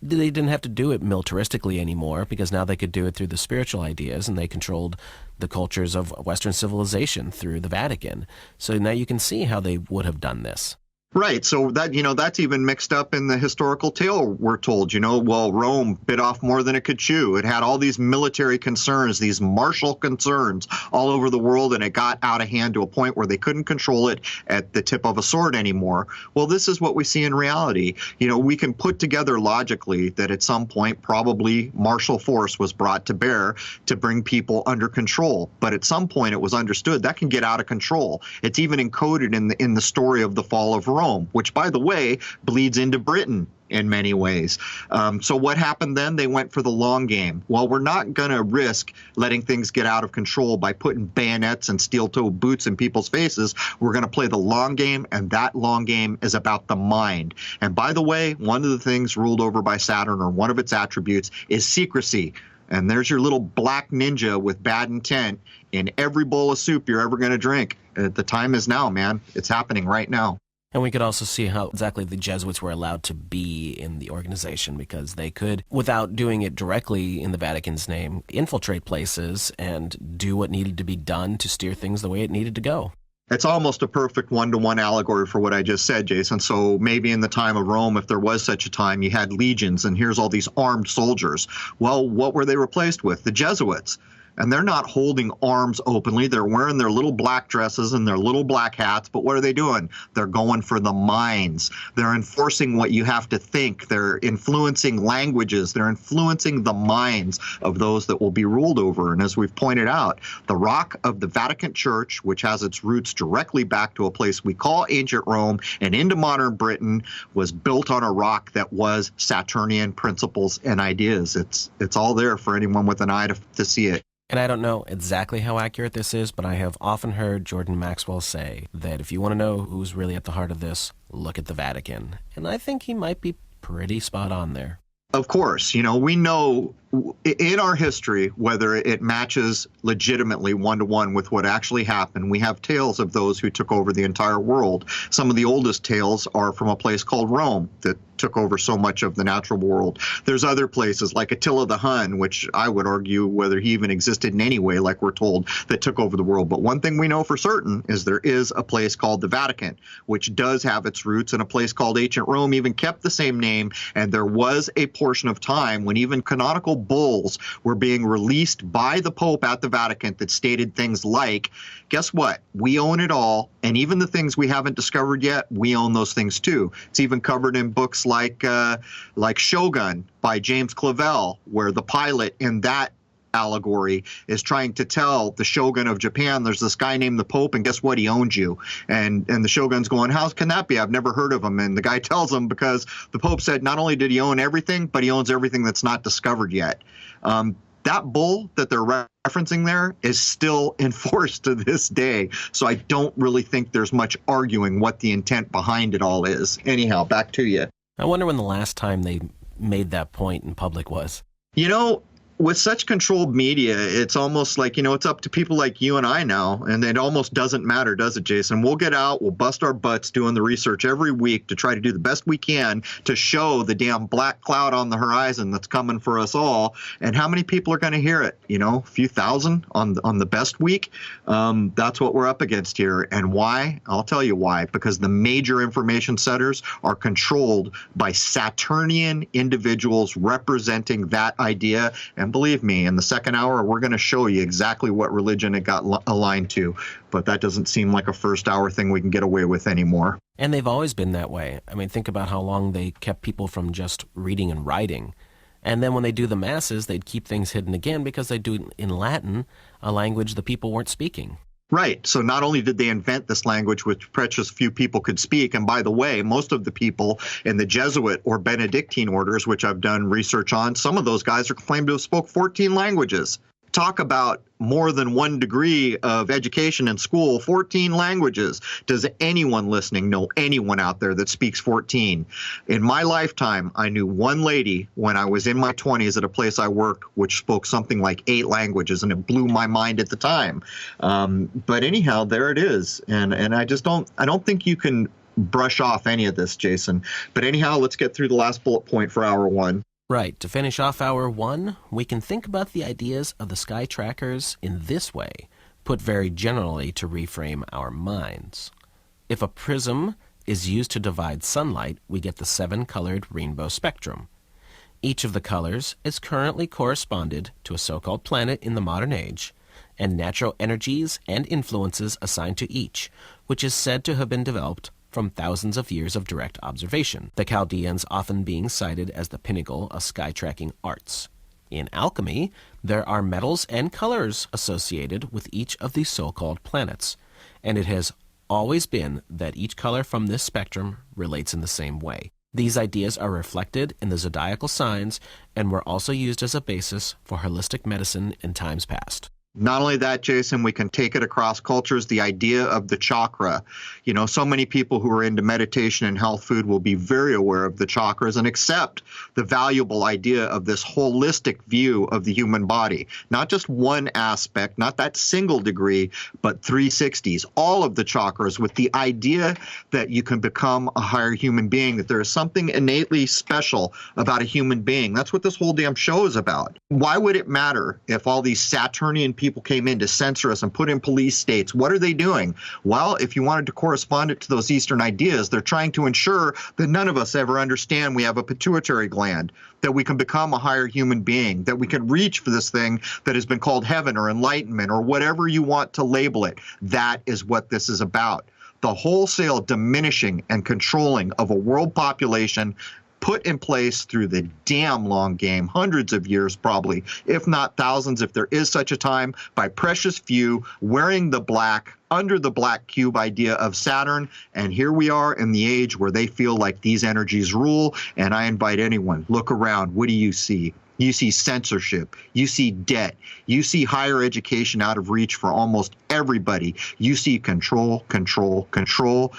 They didn't have to do it militaristically anymore because now they could do it through the spiritual ideas, and they controlled the cultures of Western civilization through the Vatican. So now you can see how they would have done this. Right. So that, that's even mixed up in the historical tale, we're told. Rome bit off more than it could chew. It had all these military concerns, these martial concerns all over the world, and it got out of hand to a point where they couldn't control it at the tip of a sword anymore. Well, this is what we see in reality. We can put together logically that at some point probably martial force was brought to bear to bring people under control. But at some point it was understood that can get out of control. It's even encoded in the story of the fall of Rome, which, by the way, bleeds into Britain in many ways. So what happened then? They went for the long game. Well, we're not going to risk letting things get out of control by putting bayonets and steel-toe boots in people's faces. We're going to play the long game, and that long game is about the mind. And by the way, one of the things ruled over by Saturn, or one of its attributes, is secrecy. And there's your little black ninja with bad intent in every bowl of soup you're ever going to drink. The time is now, man. It's happening right now. And we could also see how exactly the Jesuits were allowed to be in the organization, because they could, without doing it directly in the Vatican's name, infiltrate places and do what needed to be done to steer things the way it needed to go. It's almost a perfect one-to-one allegory for what I just said, Jason. So maybe in the time of Rome, if there was such a time, you had legions, and here's all these armed soldiers. Well, what were they replaced with? The Jesuits. And they're not holding arms openly. They're wearing their little black dresses and their little black hats. But what are they doing? They're going for the minds. They're enforcing what you have to think. They're influencing languages. They're influencing the minds of those that will be ruled over. And as we've pointed out, the rock of the Vatican Church, which has its roots directly back to a place we call ancient Rome and into modern Britain, was built on a rock that was Saturnian principles and ideas. It's all there for anyone with an eye to see it. And I don't know exactly how accurate this is, but I have often heard Jordan Maxwell say that if you want to know who's really at the heart of this, look at the Vatican. And I think he might be pretty spot on there. Of course, we know in our history, whether it matches legitimately one-to-one with what actually happened. We have tales of those who took over the entire world. Some of the oldest tales are from a place called Rome that took over so much of the natural world. There's other places like Attila the Hun, which I would argue whether he even existed in any way, like we're told, that took over the world. But one thing we know for certain is there is a place called the Vatican, which does have its roots in a place called ancient Rome, even kept the same name. And there was a portion of time when even canonical bulls were being released by the Pope at the Vatican that stated things like, guess what? We own it all. And even the things we haven't discovered yet, we own those things too. It's even covered in books like Shogun by James Clavell, where the pilot in that allegory is trying to tell the shogun of Japan, there's this guy named the Pope, and guess what? He owns you. And the shogun's going, how can that be? I've never heard of him. And the guy tells him, because the Pope said not only did he own everything, but he owns everything that's not discovered yet. That bull that they're referencing there is still in force to this day. So I don't really think there's much arguing what the intent behind it all is. Anyhow, back to you. I wonder when the last time they made that point in public was. You know, with such controlled media, it's almost like, it's up to people like you and I now, and it almost doesn't matter, does it, Jason? We'll get out, we'll bust our butts doing the research every week to try to do the best we can to show the damn black cloud on the horizon that's coming for us all. And how many people are going to hear it? A few thousand on the best week. That's what we're up against here. And why? I'll tell you why. Because the major information centers are controlled by Saturnian individuals representing that idea. And believe me, in the second hour, we're going to show you exactly what religion it got aligned to. But that doesn't seem like a first hour thing we can get away with anymore. And they've always been that way. I mean, think about how long they kept people from just reading and writing. And then when they do the masses, they'd keep things hidden again because they do it in Latin, a language the people weren't speaking. Right. So not only did they invent this language, which precious few people could speak, and by the way, most of the people in the Jesuit or Benedictine orders, which I've done research on, some of those guys are claimed to have spoke 14 languages. Talk about more than 1 degree of education in school, 14 languages. Does anyone listening know anyone out there that speaks 14? In my lifetime, I knew one lady when I was in my 20s at a place I worked, which spoke something like 8 languages, and it blew my mind at the time. But anyhow, there it is. And I don't think you can brush off any of this, Jason. But anyhow, let's get through the last bullet point for hour 1. Right. To finish off hour 1, we can think about the ideas of the sky trackers in this way, put very generally to reframe our minds. If a prism is used to divide sunlight, we get the 7-colored rainbow spectrum. Each of the colors is currently corresponded to a so-called planet in the modern age, and natural energies and influences assigned to each, which is said to have been developed from thousands of years of direct observation, the Chaldeans often being cited as the pinnacle of sky-tracking arts. In alchemy, there are metals and colors associated with each of these so-called planets, and it has always been that each color from this spectrum relates in the same way. These ideas are reflected in the zodiacal signs and were also used as a basis for holistic medicine in times past. Not only that, Jason, we can take it across cultures, the idea of the chakra. So many people who are into meditation and health food will be very aware of the chakras and accept the valuable idea of this holistic view of the human body. Not just one aspect, not that single degree, but 360s, all of the chakras, with the idea that you can become a higher human being, that there is something innately special about a human being. That's what this whole damn show is about. Why would it matter if all these Saturnian people came in to censor us and put in police states? What are they doing? Well, if you wanted to correspond it to those Eastern ideas, they're trying to ensure that none of us ever understand we have a pituitary gland, that we can become a higher human being, that we can reach for this thing that has been called heaven or enlightenment or whatever you want to label it. That is what this is about. The wholesale diminishing and controlling of a world population put in place through the damn long game, hundreds of years probably, if not thousands, if there is such a time, by precious few wearing the black, under the black cube idea of Saturn. And here we are in the age where they feel like these energies rule. And I invite anyone, look around. What do you see? You see censorship. You see debt. You see higher education out of reach for almost everybody. You see control,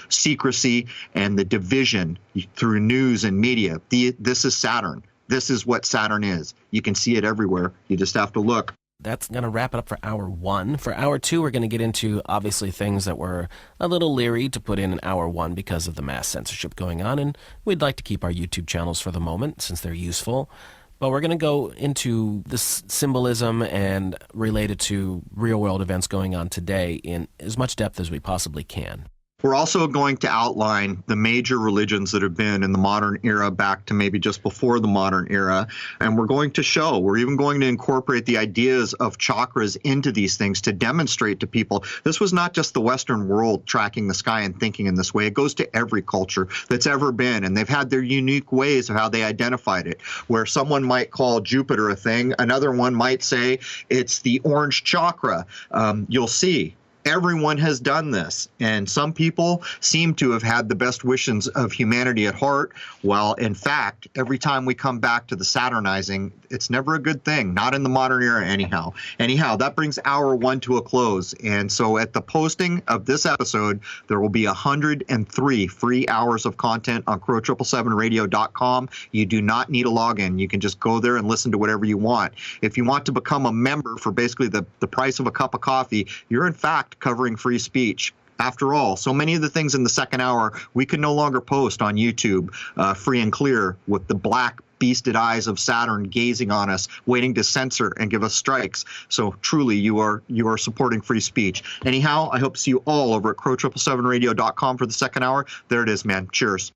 secrecy, and the division through news and media. This is Saturn. This is what Saturn is. You can see it everywhere. You just have to look. That's going to wrap it up for hour 1. For hour 2, we're going to get into, obviously, things that we're a little leery to put in hour 1 because of the mass censorship going on, and we'd like to keep our YouTube channels for the moment since they're useful. But we're going to go into this symbolism and related to real-world events going on today in as much depth as we possibly can. We're also going to outline the major religions that have been in the modern era back to maybe just before the modern era. And we're going to show, we're even going to incorporate the ideas of chakras into these things to demonstrate to people this was not just the Western world tracking the sky and thinking in this way. It goes to every culture that's ever been. And they've had their unique ways of how they identified it, where someone might call Jupiter a thing. Another one might say it's the orange chakra. You'll see. Everyone has done this, and some people seem to have had the best wishes of humanity at heart, while in fact, every time we come back to the Saturnizing, it's never a good thing, not in the modern era anyhow. Anyhow, that brings hour one to a close, and so at the posting of this episode, there will be 103 free hours of content on Crow777radio.com. You do not need a login. You can just go there and listen to whatever you want. If you want to become a member for basically the price of a cup of coffee, you're in fact covering free speech. After all, so many of the things in the second hour we can no longer post on YouTube free and clear with the black beasted eyes of Saturn gazing on us, waiting to censor and give us strikes. So truly, you are supporting free speech. Anyhow, I hope to see you all over at Crow777radio.com for the second hour. There it is, man. Cheers.